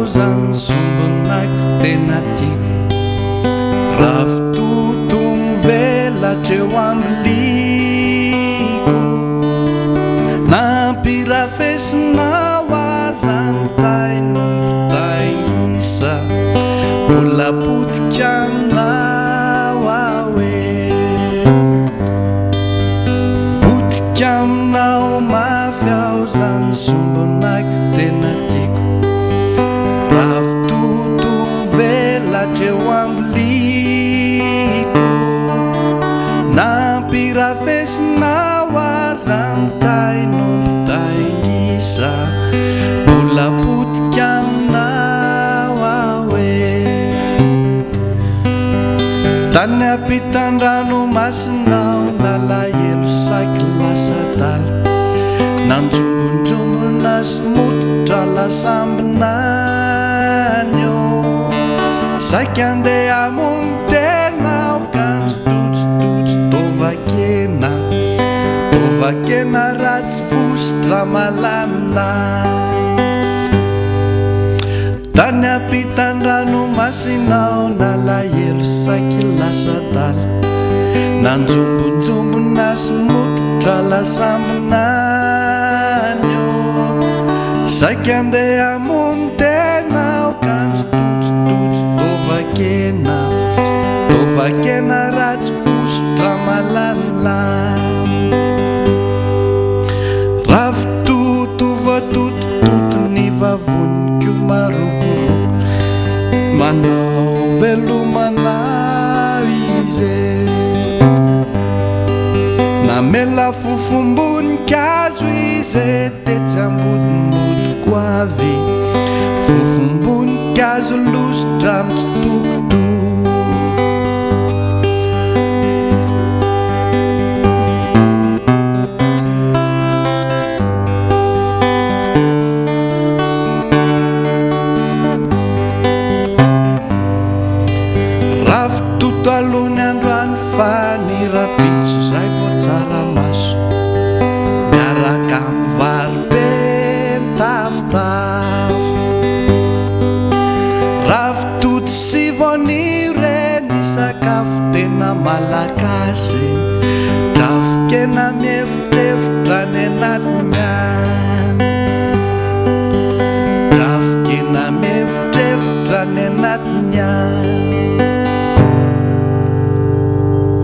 Zany sombonako tena tiako ravitotogno velatreo amliko nampirafesinao azany taino taisa mbola potika aminao aoe potika aminao mafy aho zany sombonako tena tiako ravitotogno velatreo amliko nampirafesinao azany taino taingisa mbola potika aminao aoe tany ampitan-dranomasinao nalahelo saky lasadala nanjombonjombona sy mototra lasambinanyo saky andeha hamono tenao kanjo tojotojo tovakena ratsy vositra malanilany tany ampitan-dranomasinao nalahelo saky lasadala nanjombonjombona sy mototra lasambinanyo saky andeha hamono tenao kanjo tojotojo tovakena ratsy vositra malanilany ravitotovatotototo ny vavoniko marokoroko manao velomana izy namela fofom-boninkazo izy tetsy ambodinodiko avy fofom-boninkazo lositra mitsotokotoko ravitoto alony androany fanirapitso zay vo tsaramaso miaraka amin'ny vary be tafotafo ravitoto sy voanio reny sakafo tena malagasy trafokena mievitrevitra ny anatiny any trafokena mievitrevitra ny anatiny any